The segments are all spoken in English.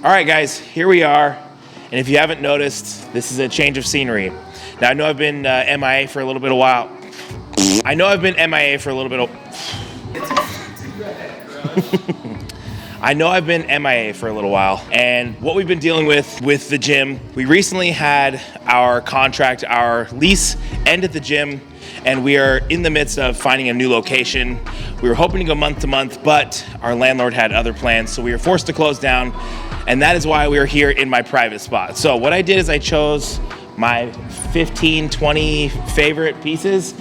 All right, guys, here we are. And if you haven't noticed, this is a change of scenery. Now, I know I've been MIA for a little bit of while. I know I've been MIA for a little bit of... I know I've been MIA for a little while, and what we've been dealing with the gym, we recently had our contract, our lease end at the gym, and we are in the midst of finding a new location. We were hoping to go month to month, but our landlord had other plans, so we were forced to close down, and that is why we are here in my private spot. So what I did is I chose my 15, 20 favorite pieces,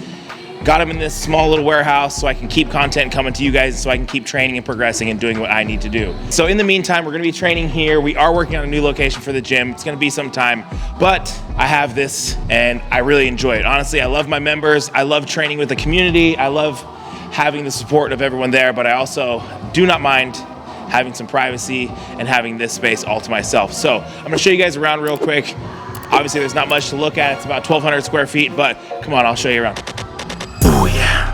got them in this small little warehouse so I can keep content coming to you guys, so I can keep training and progressing and doing what I need to do. So in the meantime, we're gonna be training here. We are working on a new location for the gym. It's gonna be some time, but I have this and I really enjoy it. Honestly, I love my members. I love training with the community. I love having the support of everyone there, but I also do not mind having some privacy and having this space all to myself. So I'm gonna show you guys around real quick. Obviously, there's not much to look at. It's about 1,200 square feet, but come on, I'll show you around. Oh yeah.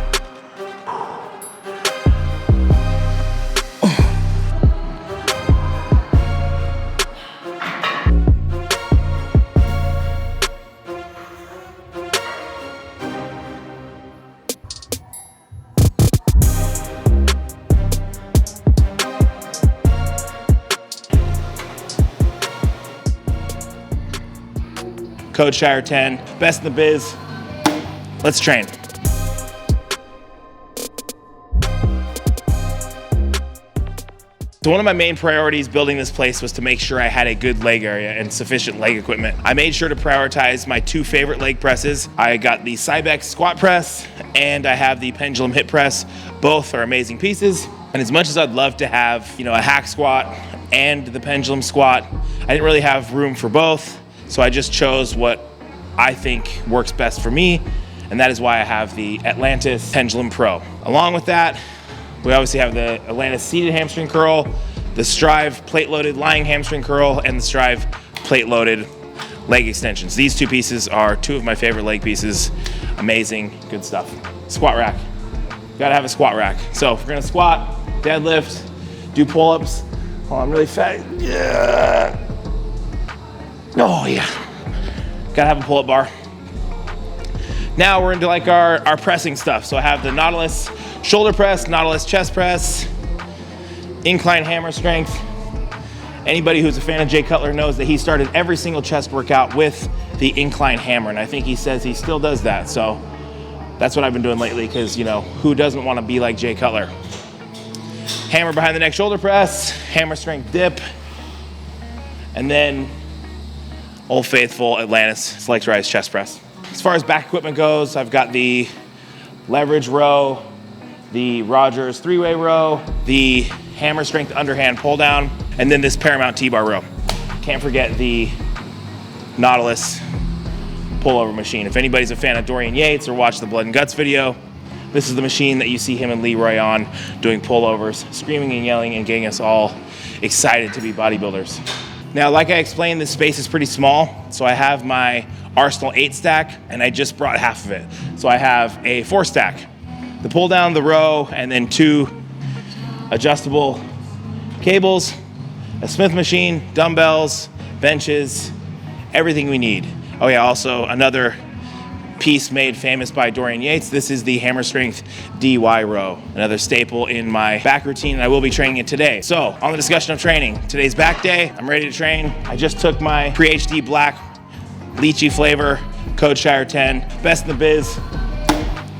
Code Shier 10, best in the biz. Let's train. So one of my main priorities building this place was to make sure I had a good leg area and sufficient leg equipment. I made sure to prioritize my two favorite leg presses. I got the Cybex squat press and I have the pendulum hip press. Both are amazing pieces. And as much as I'd love to have, a hack squat and the pendulum squat, I didn't really have room for both. So I just chose what I think works best for me. And that is why I have the Atlantis Pendulum Pro. Along with that, we obviously have the Atlantis seated hamstring curl, the Strive plate-loaded lying hamstring curl, and the Strive plate-loaded leg extensions. These two pieces are two of my favorite leg pieces. Amazing, good stuff. Squat rack. Gotta have a squat rack. So if we're gonna squat, deadlift, do pull-ups. Oh, I'm really fat. Yeah. Oh yeah. Gotta have a pull-up bar. Now we're into like our pressing stuff. So I have the Nautilus shoulder press, Nautilus chest press, incline hammer strength. Anybody who's a fan of Jay Cutler knows that he started every single chest workout with the incline hammer, and I think he says he still does that. So that's what I've been doing lately, because who doesn't want to be like Jay Cutler? Hammer behind the neck shoulder press, hammer strength dip, and then Old Faithful Atlantis select rise chest press. As far as back equipment goes, I've got the leverage row, the Rogers three-way row, the hammer strength underhand pull down, and then this Paramount T-bar row. Can't forget the Nautilus pullover machine. If anybody's a fan of Dorian Yates or watched the Blood and Guts video, this is the machine that you see him and Leroy on doing pullovers, screaming and yelling and getting us all excited to be bodybuilders. Now, like I explained, this space is pretty small, so I have my Arsenal 8 stack, and I just brought half of it. So I have a 4 stack, the pull down, the row, and then 2 adjustable cables, a Smith machine, dumbbells, benches, everything we need. Oh yeah, also another piece made famous by Dorian Yates. This is the hammer strength DY row, another staple in my back routine, and I will be training it today. So on the discussion of training, today's back day. I'm ready to train. I just took my Pre-HD Black lychee flavor, Code Shier 10, best in the biz.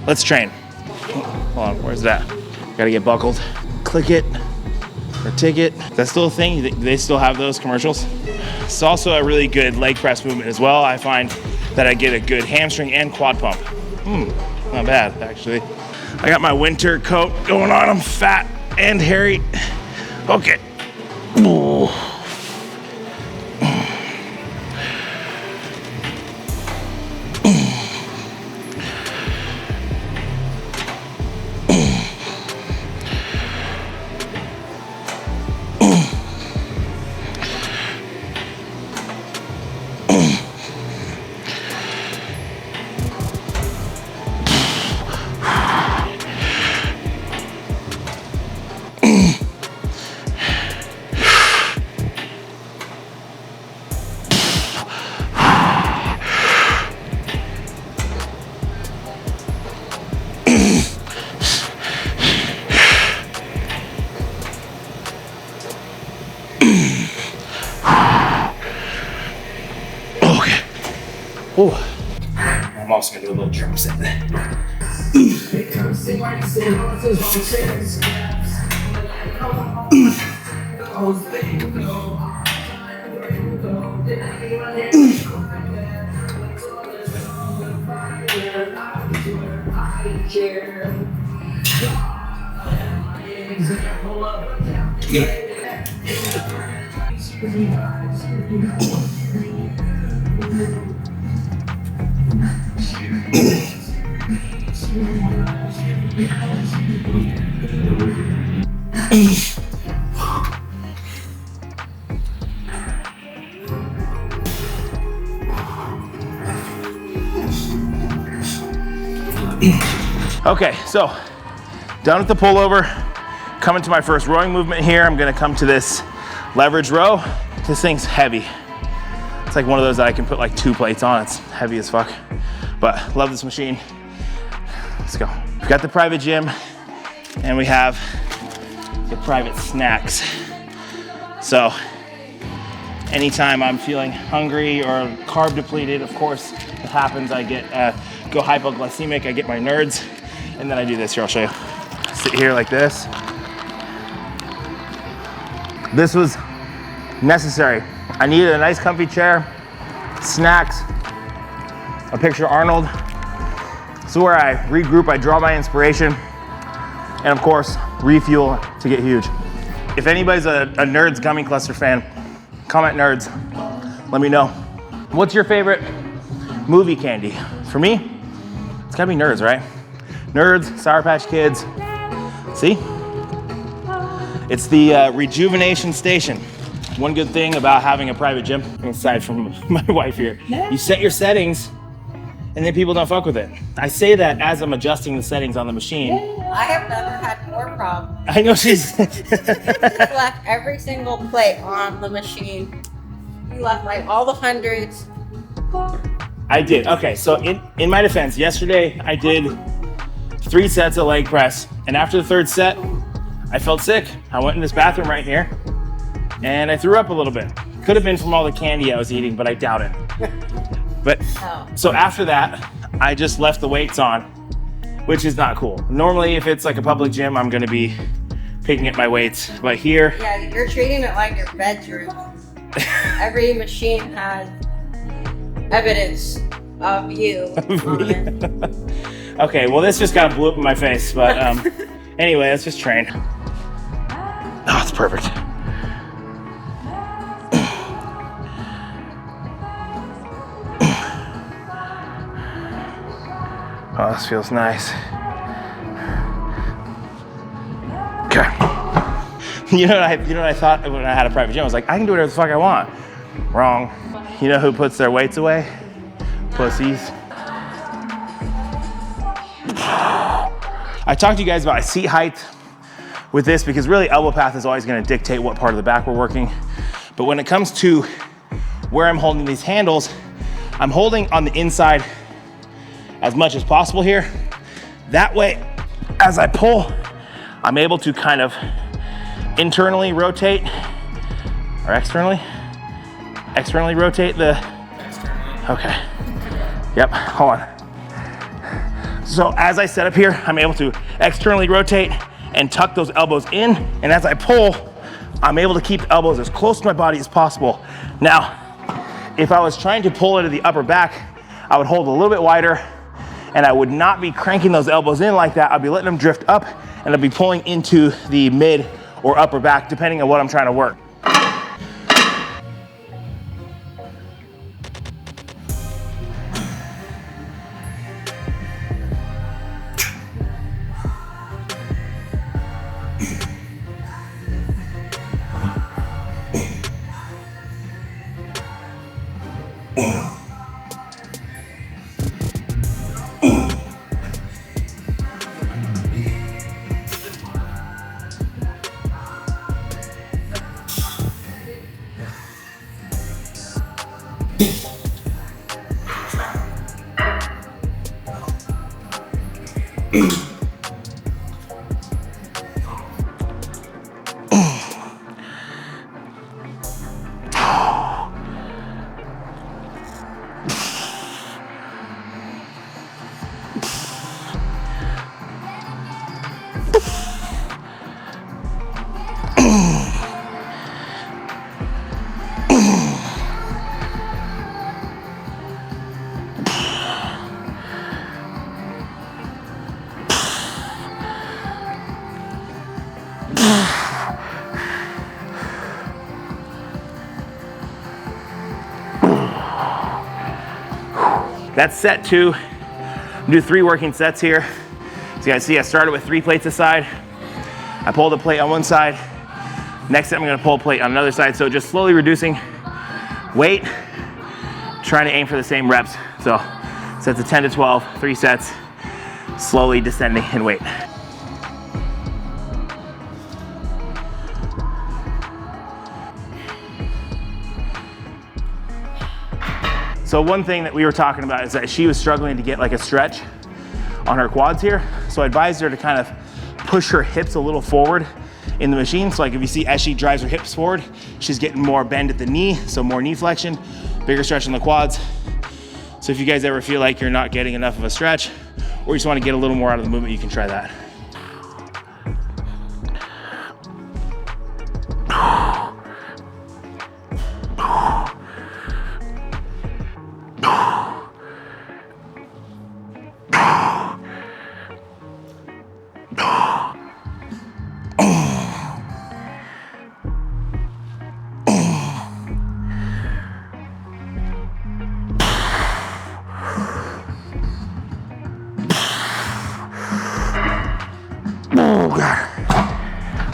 Let's train. Hold on, where's that? Gotta get buckled. Click it or ticket. Is that still a thing? Do they still have those commercials? It's also a really good leg press movement as well. I find that I get a good hamstring and quad pump. Not bad, actually. I got my winter coat going on. I'm fat and hairy. Okay. Ooh. Ooh. I'm also gonna do a little drum set. Okay, so done with the pullover. Coming to my first rowing movement here. I'm gonna come to this leverage row. This thing's heavy. It's like one of those that I can put like 2 plates on. It's heavy as fuck, but love this machine. Let's go. We've got the private gym and we have the private snacks. So anytime I'm feeling hungry or carb depleted, of course, it happens. I get go hypoglycemic, I get my nerds, and then I do this here, I'll show you. Sit here like this. This was necessary. I needed a nice comfy chair, snacks, a picture of Arnold. So where I regroup, I draw my inspiration, and of course, refuel to get huge. If anybody's a Nerds Gummy Cluster fan, comment Nerds, let me know. What's your favorite movie candy? For me, it's gotta be Nerds, right? Nerds, Sour Patch Kids. See? It's the rejuvenation station. One good thing about having a private gym, aside from my wife here, you set your settings and then people don't fuck with it. I say that as I'm adjusting the settings on the machine. I have never had more problems. I know she's... left every single plate on the machine. You left like all the hundreds. I did. Okay, so in my defense, yesterday I did 3 sets of leg press, and after the 3rd set, I felt sick. I went in this bathroom right here, and I threw up a little bit. Could have been from all the candy I was eating, but I doubt it. But so after that, I just left the weights on, which is not cool. Normally, if it's like a public gym, I'm gonna be picking up my weights. But here, yeah, you're treating it like your bedroom. Every machine has evidence of you on it. Okay, well this just got blew up in my face, but anyway, let's just train. Oh, it's perfect. Oh, this feels nice. Okay. You know what I thought when I had a private gym? I was like, I can do whatever the fuck I want. Wrong. You know who puts their weights away? Pussies. I talked to you guys about seat height with this because really elbow path is always going to dictate what part of the back we're working. But when it comes to where I'm holding these handles, I'm holding on the inside as much as possible here. That way, as I pull, I'm able to kind of internally rotate or externally rotate the, okay. Yep, hold on. So as I set up here, I'm able to externally rotate and tuck those elbows in. And as I pull, I'm able to keep the elbows as close to my body as possible. Now, if I was trying to pull into the upper back, I would hold a little bit wider and I would not be cranking those elbows in like that. I'd be letting them drift up and I'd be pulling into the mid or upper back, depending on what I'm trying to work. That's set 2. Do 3 working sets here. So you guys see I started with 3 plates aside. I pulled a plate on one side. Next set I'm gonna pull a plate on another side. So just slowly reducing weight, trying to aim for the same reps. So sets of 10 to 12, 3 sets, slowly descending in weight. So one thing that we were talking about is that she was struggling to get like a stretch on her quads here. So I advised her to kind of push her hips a little forward in the machine. So like if you see as she drives her hips forward, she's getting more bend at the knee, so more knee flexion, bigger stretch in the quads. So if you guys ever feel like you're not getting enough of a stretch, or you just want to get a little more out of the movement, you can try that.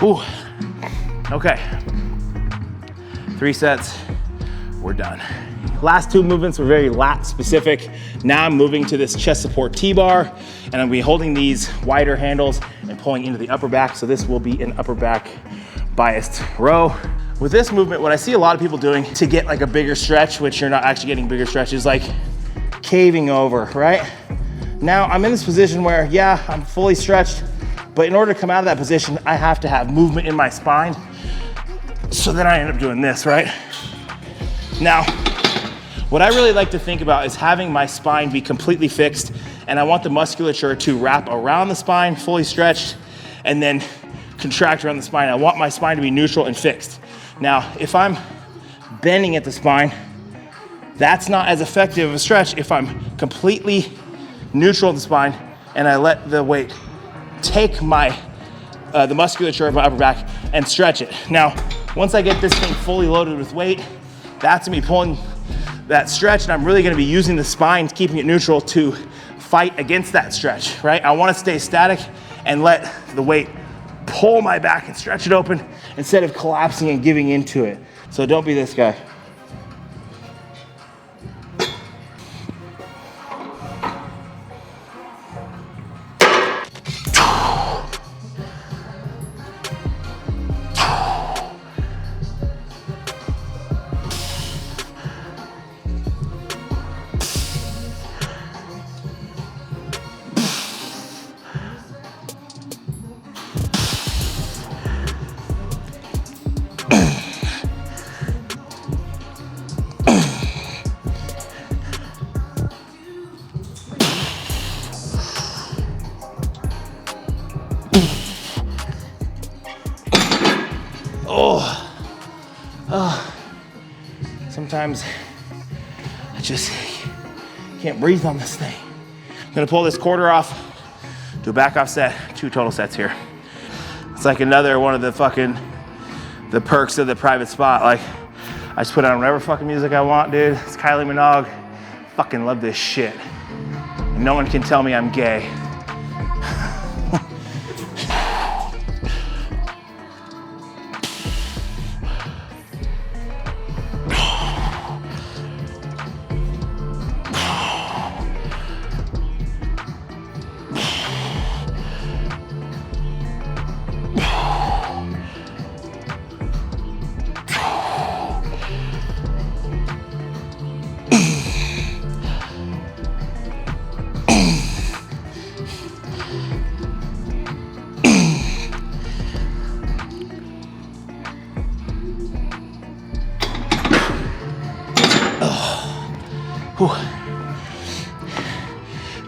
Ooh. Okay, 3 sets, we're done. Last 2 movements were very lat specific. Now I'm moving to this chest support T-bar, and I'll be holding these wider handles and pulling into the upper back. So this will be an upper back biased row. With this movement, what I see a lot of people doing to get like a bigger stretch, which you're not actually getting bigger stretch, is like caving over, right? Now I'm in this position where, yeah, I'm fully stretched, but in order to come out of that position, I have to have movement in my spine. So then I end up doing this, right? Now, what I really like to think about is having my spine be completely fixed, and I want the musculature to wrap around the spine, fully stretched, and then contract around the spine. I want my spine to be neutral and fixed. Now, if I'm bending at the spine, that's not as effective of a stretch if I'm completely neutral at the spine and I let the weight take the musculature of my upper back and stretch it. Now, once I get this thing fully loaded with weight, that's me pulling that stretch, and I'm really gonna be using the spine, keeping it neutral to fight against that stretch, right? I wanna stay static and let the weight pull my back and stretch it open instead of collapsing and giving into it. So don't be this guy. Sometimes I just can't breathe on this thing. I'm gonna pull this quarter off, do a back off set, 2 total sets here. It's like another one of the perks of the private spot. Like, I just put on whatever fucking music I want, dude. It's Kylie Minogue. Fucking love this shit. And no one can tell me I'm gay.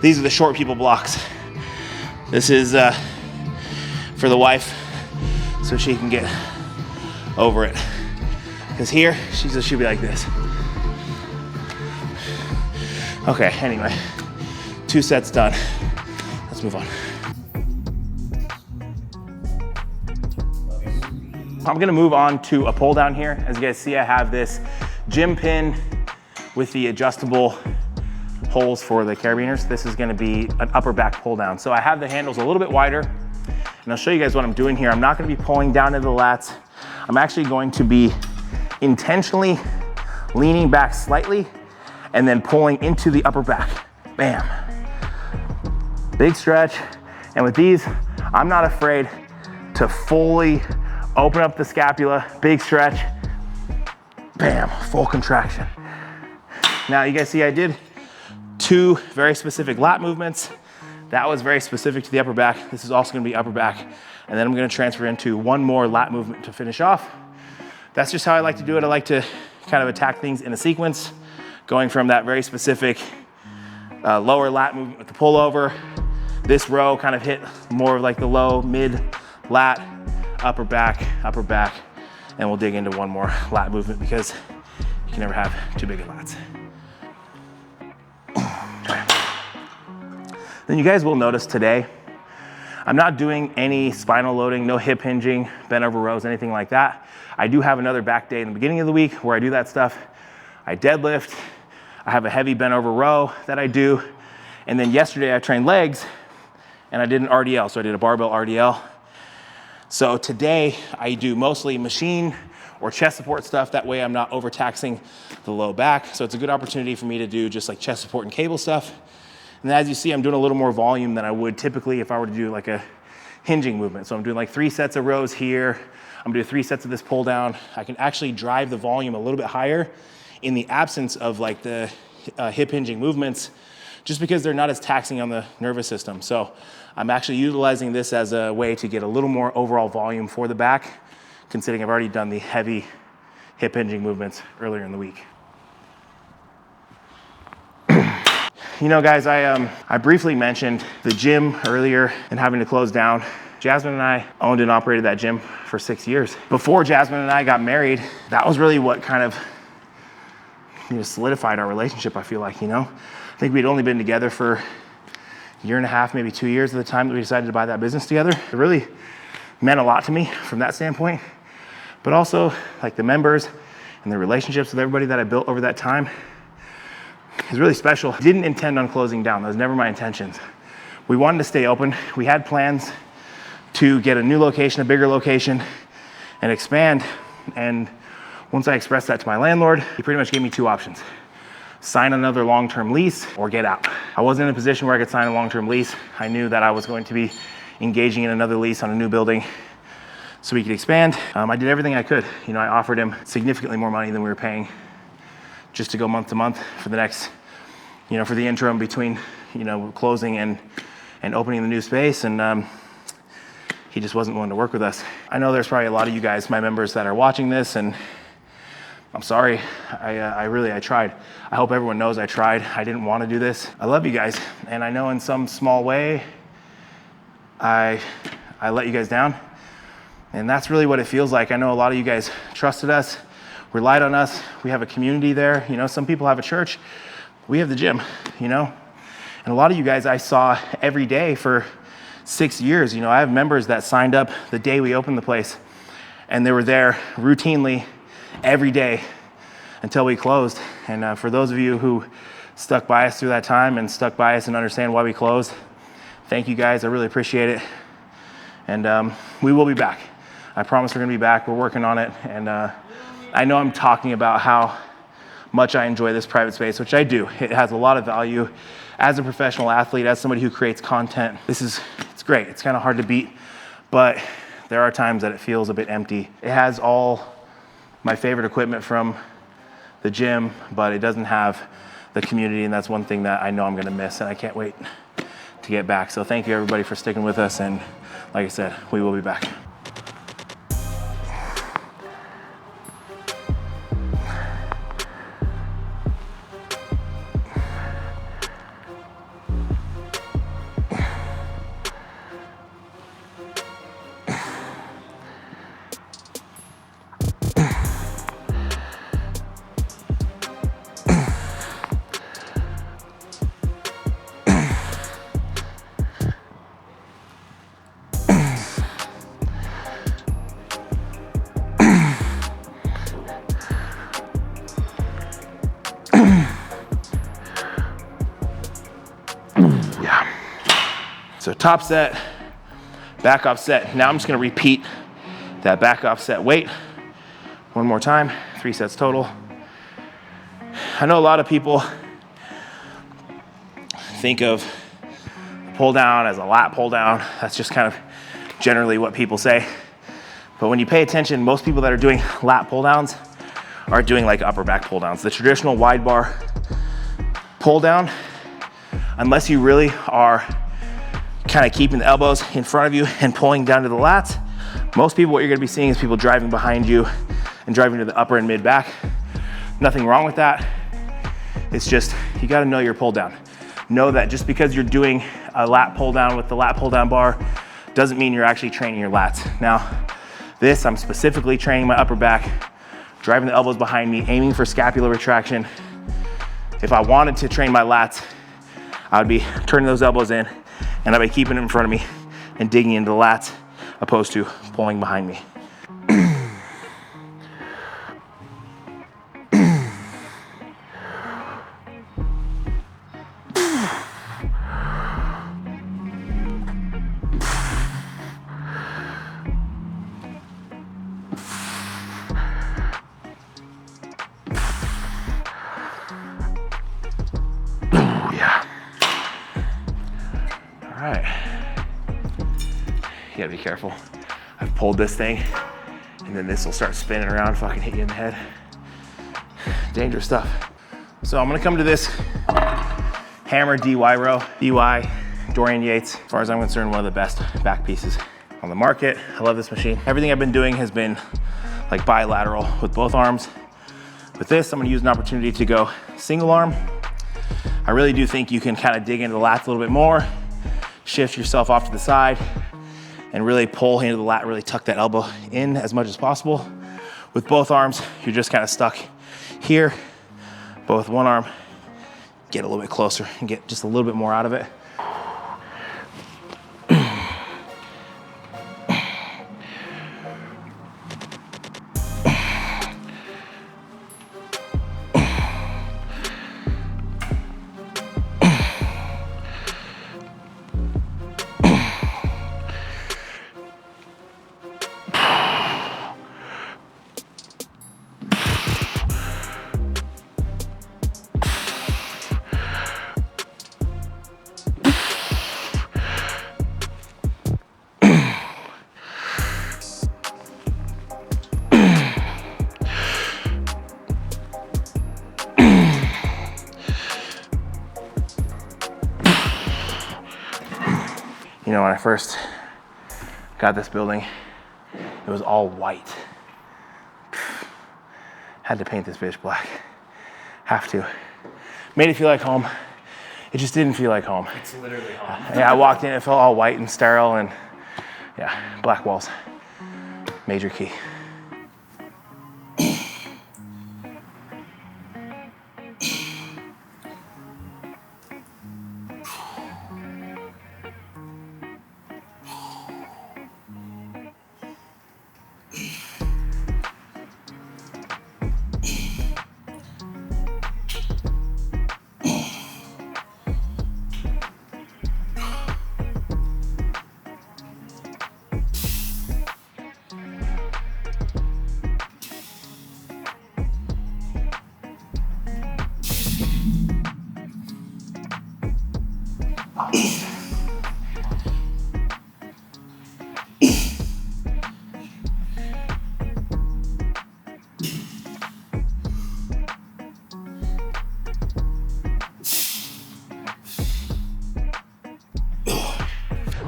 These are the short people blocks. This is for the wife, so she can get over it. Because here, she'll be like this. Okay, anyway, 2 sets done. Let's move on. I'm gonna move on to a pull down here. As you guys see, I have this gym pin with the adjustable holes for the carabiners. This is gonna be an upper back pull down. So I have the handles a little bit wider, and I'll show you guys what I'm doing here. I'm not gonna be pulling down into the lats. I'm actually going to be intentionally leaning back slightly and then pulling into the upper back. Bam. Big stretch. And with these, I'm not afraid to fully open up the scapula, big stretch, bam, full contraction. Now you guys see I did 2 very specific lat movements. That was very specific to the upper back. This is also gonna be upper back. And then I'm gonna transfer into 1 more lat movement to finish off. That's just how I like to do it. I like to kind of attack things in a sequence, going from that very specific lower lat movement with the pullover. This row kind of hit more of like the low, mid, lat, upper back, and we'll dig into 1 more lat movement because you can never have too big of lats. Then you guys will notice today, I'm not doing any spinal loading, no hip hinging, bent over rows, anything like that. I do have another back day in the beginning of the week where I do that stuff. I deadlift, I have a heavy bent over row that I do. And then yesterday I trained legs and I did an RDL. So I did a barbell RDL. So today I do mostly machine or chest support stuff. That way I'm not overtaxing the low back. So it's a good opportunity for me to do just like chest support and cable stuff. And then as you see, I'm doing a little more volume than I would typically if I were to do like a hinging movement. So I'm doing like 3 sets of rows here. I'm gonna do 3 sets of this pull down. I can actually drive the volume a little bit higher in the absence of like the hip hinging movements, just because they're not as taxing on the nervous system. So I'm actually utilizing this as a way to get a little more overall volume for the back, considering I've already done the heavy hip hinging movements earlier in the week. You know, guys, I briefly mentioned the gym earlier and having to close down. Jasmine and I owned and operated that gym for 6 years. Before Jasmine and I got married, that was really what kind of solidified our relationship, I feel like, I think we'd only been together for a year and a half, maybe 2 years at the time that we decided to buy that business together. It really meant a lot to me from that standpoint, but also like the members and the relationships with everybody that I built over that time is really special. I didn't intend on closing down. That was never my intentions. We wanted to stay open. We had plans to get a new location, a bigger location, and expand. And once I expressed that to my landlord, he pretty much gave me 2 options. Sign another long-term lease or get out. I wasn't in a position where I could sign a long-term lease. I knew that I was going to be engaging in another lease on a new building so we could expand. I did everything I could. I offered him significantly more money than we were paying just to go month to month for the next, for the interim between, closing and opening the new space. And he just wasn't willing to work with us. I know there's probably a lot of you guys, my members, that are watching this, and I'm sorry. I tried. I hope everyone knows I tried. I didn't want to do this. I love you guys, and I know in some small way I let you guys down, and that's really what it feels like. I know a lot of you guys trusted us, relied on us. We have a community there. Some people have a church. We have the gym, and a lot of you guys I saw every day for 6 years. I have members that signed up the day we opened the place, and they were there routinely every day until we closed. And for those of you who stuck by us through that time and stuck by us and understand why we closed, thank you guys. I really appreciate it. And we will be back. I promise we're gonna be back. We're working on it. And I know I'm talking about how much I enjoy this private space, which I do. It has a lot of value. As a professional athlete, as somebody who creates content, it's great. It's kind of hard to beat, but there are times that it feels a bit empty. It has all my favorite equipment from the gym, but it doesn't have the community, and that's one thing that I know I'm gonna miss, and I can't wait to get back. So thank you everybody for sticking with us, and like I said, we will be back. So top set, back offset. Now I'm just gonna repeat that back offset weight one more time, 3 sets total. I know a lot of people think of pull down as a lat pull down. That's just kind of generally what people say. But when you pay attention, most people that are doing lat pull downs are doing like upper back pull downs. The traditional wide bar pull down, unless you really are kind of keeping the elbows in front of you and pulling down to the lats, most people, what you're gonna be seeing is people driving behind you and driving to the upper and mid back. Nothing wrong with that. It's just, you gotta know your pull down. Know that just because you're doing a lat pull down with the lat pull down bar doesn't mean you're actually training your lats. Now, this, I'm specifically training my upper back, driving the elbows behind me, aiming for scapular retraction. If I wanted to train my lats, I would be turning those elbows in and I'd be keeping them in front of me and digging into the lats opposed to pulling behind me. You gotta be careful. I've pulled this thing and then this will start spinning around, fucking hit you in the head. Dangerous stuff. So I'm gonna come to this hammer DY row. DY, Dorian Yates, as far as I'm concerned, one of the best back pieces on the market. I love this machine. Everything I've been doing has been like bilateral with both arms. With this, I'm gonna use an opportunity to go single arm. I really do think you can kind of dig into the lats a little bit more, shift yourself off to the side, and really pull into the lat, really tuck that elbow in as much as possible. With both arms, you're just kind of stuck here. But with one arm, get a little bit closer and get just a little bit more out of it. You know, when I first got this building, it was all white. Had to paint this bitch black. Have to. Made it feel like home. It just didn't feel like home. It's literally home. Yeah, I walked in, it felt all white and sterile, and yeah, black walls. Major key.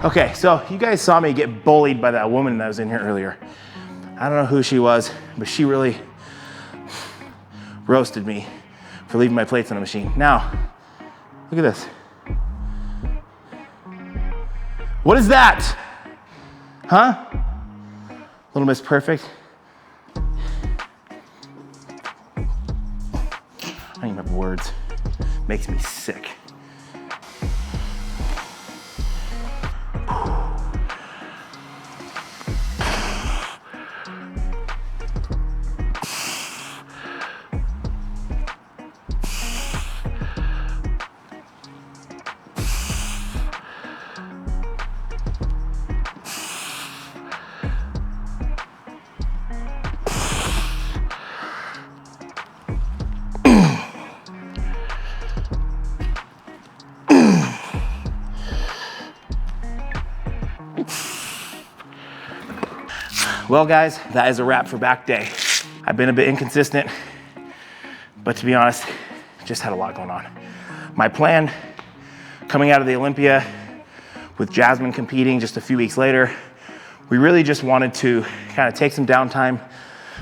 Okay, so you guys saw me get bullied by that woman that was in here earlier. I don't know who she was, but she really roasted me for leaving my plates on the machine. Now, look at this. What is that? Huh? Little Miss Perfect. I don't even have words. Makes me sick. Well guys, that is a wrap for back day. I've been a bit inconsistent, but to be honest, just had a lot going on. My plan coming out of the Olympia with Jasmine competing just a few weeks later, we really just wanted to kind of take some downtime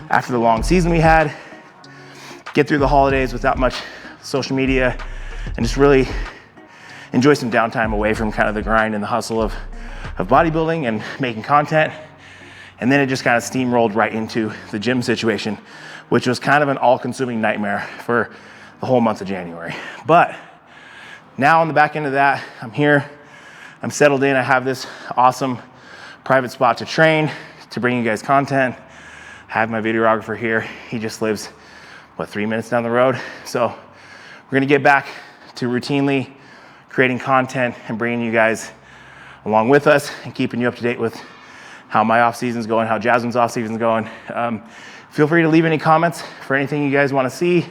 after the long season we had, get through the holidays without much social media, and just really enjoy some downtime away from kind of the grind and the hustle of bodybuilding and making content. And then it just kind of steamrolled right into the gym situation, which was kind of an all-consuming nightmare for the whole month of January. But now on the back end of that, I'm here, I'm settled in, I have this awesome private spot to train, to bring you guys content. I have my videographer here. He just lives, 3 minutes down the road. So we're gonna get back to routinely creating content and bringing you guys along with us and keeping you up to date with how my off season's going, how Jasmine's off season's going. Feel free to leave any comments for anything you guys wanna see.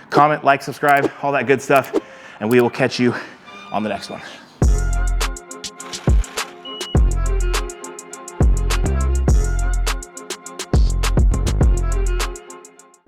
Comment, like, subscribe, all that good stuff, and we will catch you on the next one.